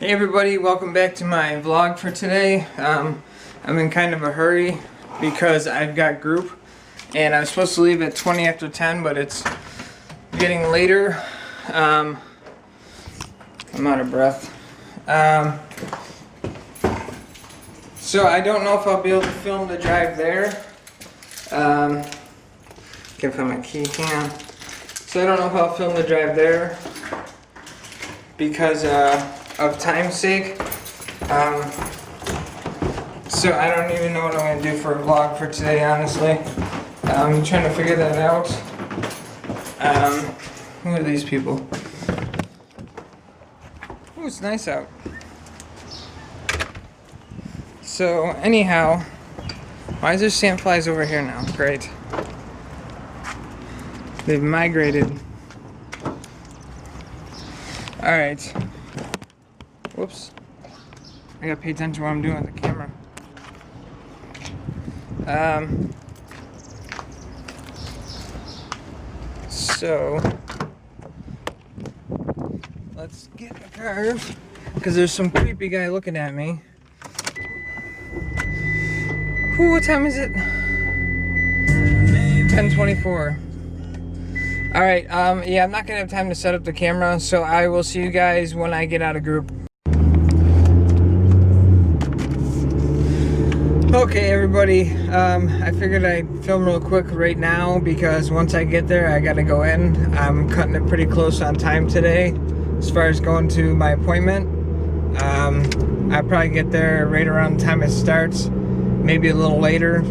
Hey everybody, welcome back to my vlog for today. I'm in kind of a hurry because I've got group and I was supposed to leave at 20 after 10, but it's getting later. I'm out of breath. So I don't know if I'll be able to film the drive there. Can't find my key. Hang on. So I don't know if I'll film the drive there because of time's sake. So I don't even know what I'm going to do for a vlog for today, honestly. I'm trying to figure that out. Who are these people? Oh, it's nice out. So anyhow, why is there sandflies over here now? Great. They've migrated. Alright. Whoops. I gotta pay attention to what I'm doing with the camera. So let's get in the car because there's some creepy guy looking at me. Ooh, what time is it? 10:24. Alright, yeah, I'm not gonna have time to set up the camera, so I will see you guys when I get out of group. Okay, everybody, I figured I'd film real quick right now because once I get there, I gotta go in. I'm cutting it pretty close on time today as far as going to my appointment. I'll probably get there right around the time it starts, maybe a little later.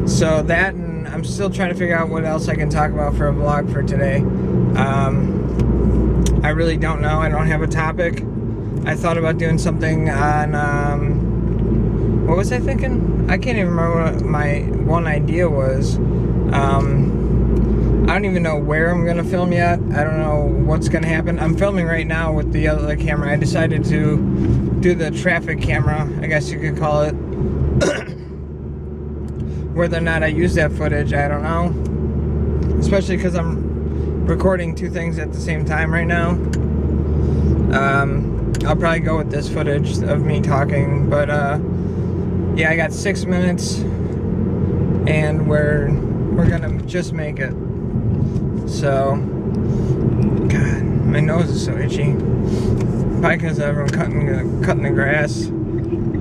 So that, and I'm still trying to figure out what else I can talk about for a vlog for today. I really don't know. I don't have a topic. I thought about doing something on, what was I thinking? I can't even remember what my one idea was. I don't even know where I'm gonna film yet. I don't know what's gonna happen. I'm filming right now with the other camera. I decided to do the traffic camera, I guess you could call it. Whether or not I use that footage, I don't know. Especially because I'm recording two things at the same time right now. I'll probably go with this footage of me talking, but yeah, I got 6 minutes, and we're gonna just make it. So, God, my nose is so itchy. Probably because everyone cutting the grass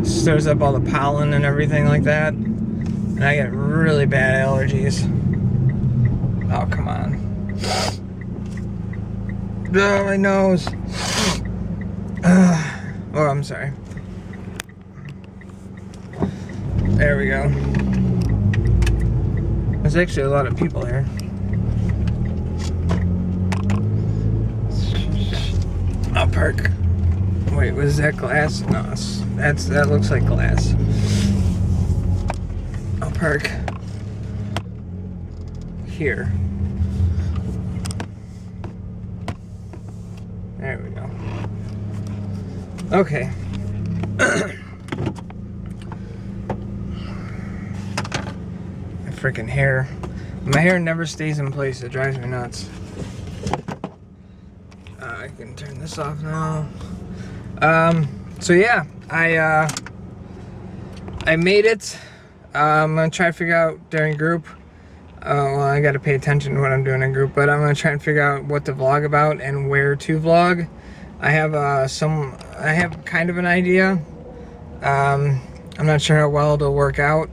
stirs up all the pollen and everything like that, and I get really bad allergies. Oh, come on! Oh, my nose. Oh, I'm sorry. There we go. There's actually a lot of people here. I'll park. Wait, was that glass? No, that looks like glass. I'll park here. There we go. Okay. Freaking hair. My hair never stays in place. It drives me nuts. I can turn this off now. So yeah, I made it. I'm gonna try to figure out during group. Well, I gotta pay attention to what I'm doing in group, but I'm gonna try and figure out what to vlog about and where to vlog. I have I have kind of an idea. I'm not sure how well it'll work out.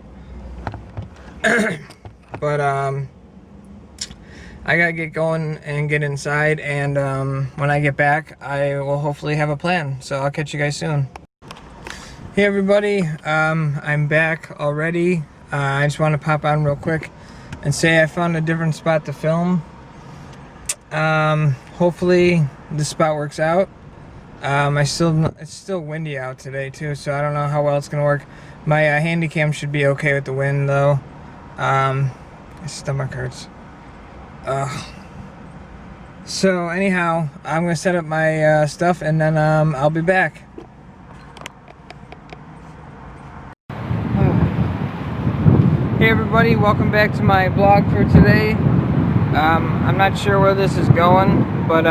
But I gotta get going and get inside, and when I get back I will hopefully have a plan, so I'll catch you guys soon. Hey everybody, I'm back already. I just want to pop on real quick and say I found a different spot to film. Hopefully this spot works out. It's still windy out today too, so I don't know how well it's gonna work. My handy cam should be okay with the wind though. My stomach hurts. So anyhow, I'm gonna set up my stuff, and then I'll be back. Hey everybody, welcome back to my vlog for today. I'm not sure where this is going, but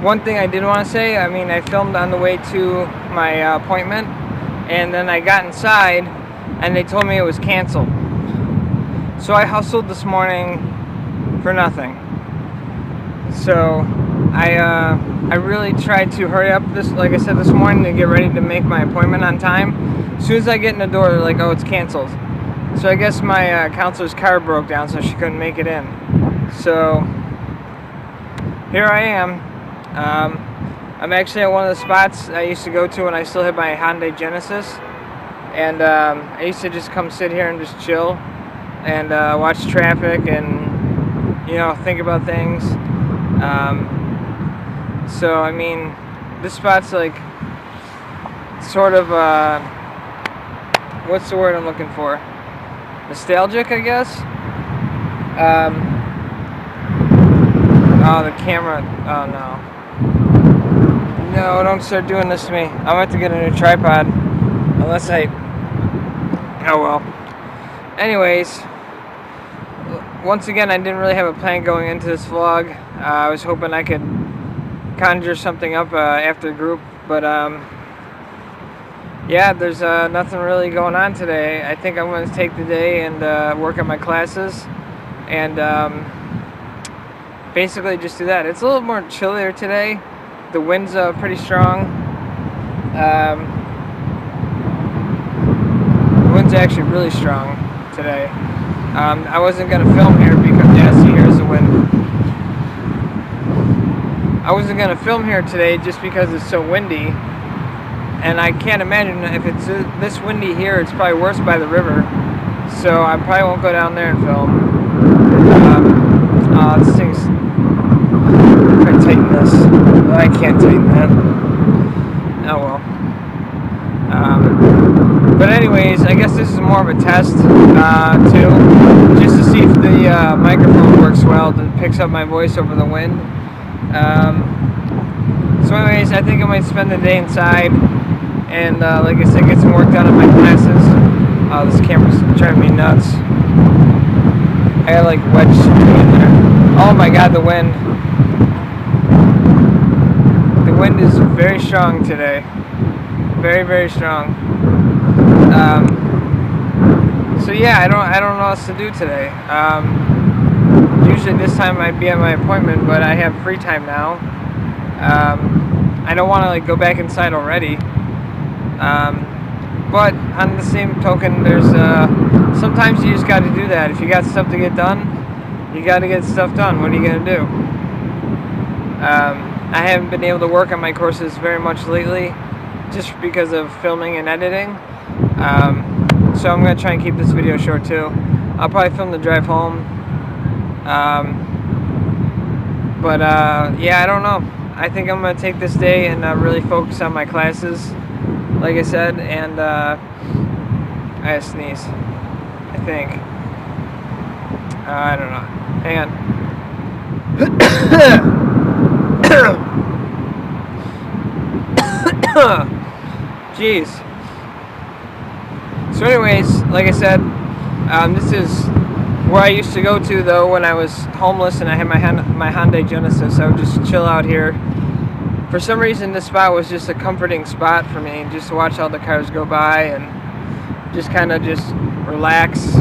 one thing I did want to say, I mean, I filmed on the way to my appointment, and then I got inside, and they told me it was canceled. So I hustled this morning for nothing. So I really tried to hurry up like I said, this morning to get ready to make my appointment on time. As soon as I get in the door, they're like, oh, it's canceled. So I guess my counselor's car broke down, so she couldn't make it in. So here I am. I'm actually at one of the spots I used to go to when I still had my Hyundai Genesis, and I used to just come sit here and just chill and watch traffic and, you know, think about things. So I mean, this spot's like sort of what's the word I'm looking for? Nostalgic, I guess. Oh, the camera. Oh no. No, don't start doing this to me. I'm gonna have to get a new tripod. Unless I. Oh well. Anyways, once again, I didn't really have a plan going into this vlog. I was hoping I could conjure something up after the group, but yeah, there's nothing really going on today. I think I'm going to take the day and work on my classes, and basically just do that. It's a little more chillier today. The wind's pretty strong. The wind's actually really strong today. I wasn't going to film here because, yeah, see, here's the wind. I wasn't going to film here today just because it's so windy, and I can't imagine if it's this windy here, it's probably worse by the river, so I probably won't go down there and film. This thing's, try to tighten this. I can't tighten that. Oh well. But anyways, I guess this is more of a test, too, just to see if the microphone works well, that picks up my voice over the wind. So anyways, I think I might spend the day inside and, like I said, get some work done on my classes. This camera's driving me nuts. I got like wedged in there. Oh my god, the wind. The wind is very strong today. Very, very strong. So yeah, I don't know what else to do today. Usually this time I'd be at my appointment, but I have free time now. I don't want to like go back inside already. But on the same token, there's sometimes you just got to do that. If you got stuff to get done, you got to get stuff done. What are you gonna do? I haven't been able to work on my courses very much lately, just because of filming and editing. So I'm gonna try and keep this video short too. I'll probably film the drive home. But yeah, I don't know. I think I'm going to take this day and really focus on my classes, like I said, and I had to sneeze, I think. I don't know. Hang on. Jeez. So anyways, like I said, this is where I used to go to, though, when I was homeless and I had my Hyundai Genesis. I would just chill out here. For some reason, this spot was just a comforting spot for me, just to watch all the cars go by and just kind of just relax.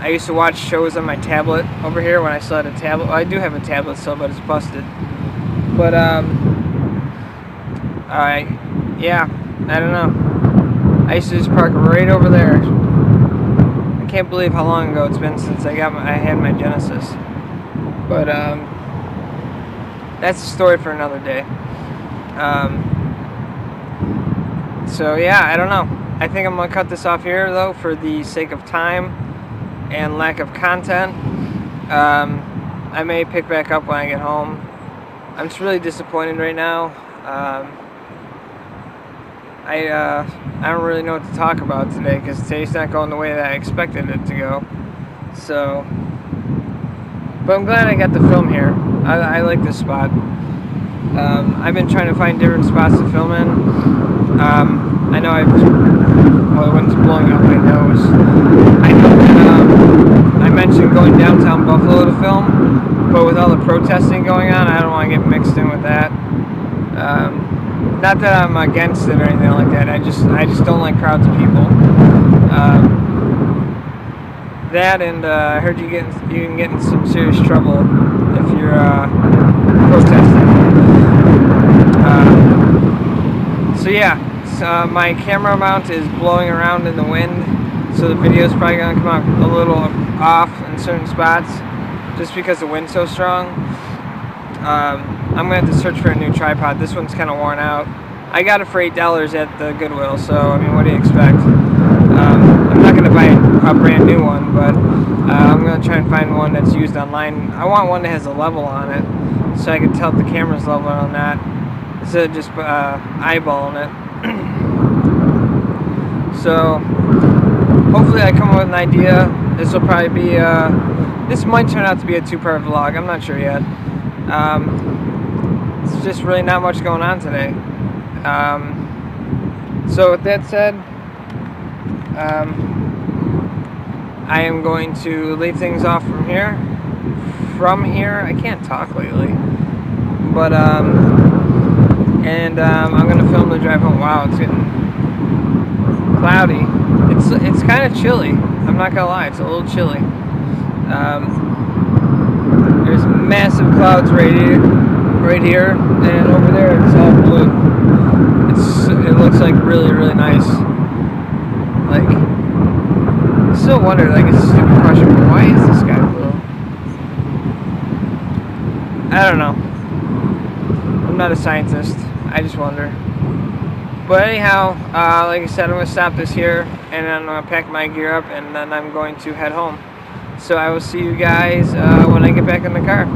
I used to watch shows on my tablet over here when I still had a tablet. Well, I do have a tablet still, but it's busted. But, yeah, I don't know. I used to just park right over there. I can't believe how long ago it's been since I had my Genesis. But that's a story for another day. So yeah, I don't know. I think I'm gonna cut this off here, though, for the sake of time and lack of content. I may pick back up when I get home. I'm just really disappointed right now. I don't really know what to talk about today, because today's not going the way that I expected it to go. So, but I'm glad I got the film here. I like this spot. I've been trying to find different spots to film in. I know well, the wind's blowing out my nose. I know that I'm mentioned going downtown Buffalo to film, but with all the protesting going on, I don't want to get mixed in with that. Not that I'm against it or anything like that. I just don't like crowds of people. That and I heard you can get in some serious trouble if you're protesting. So yeah, my camera mount is blowing around in the wind, so the video is probably going to come out a little off in certain spots, just because the wind's so strong. I'm going to have to search for a new tripod. This one's kind of worn out. I got it for $8 at the Goodwill, so I mean, what do you expect? I'm not going to buy a brand new one, but I'm going to try and find one that's used online. I want one that has a level on it, so I can tell if the camera's level or not, instead of just eyeballing it. So hopefully I come up with an idea. This will probably be this might turn out to be a 2-part vlog. I'm not sure yet. It's just really not much going on today. So with that said, I am going to leave things off from here. I can't talk lately, but I'm gonna film the drive home. Wow, it's getting cloudy. It's kind of chilly. I'm not gonna lie, it's a little chilly. There's massive clouds right here, and over there it's all blue. It looks like really, really nice. Like, I still wonder, like, it's a stupid question, but why is the sky blue? I don't know. I'm not a scientist. I just wonder. But anyhow, like I said, I'm going to stop this here, and then I'm going to pack my gear up, and then I'm going to head home. So I will see you guys when I get back in the car.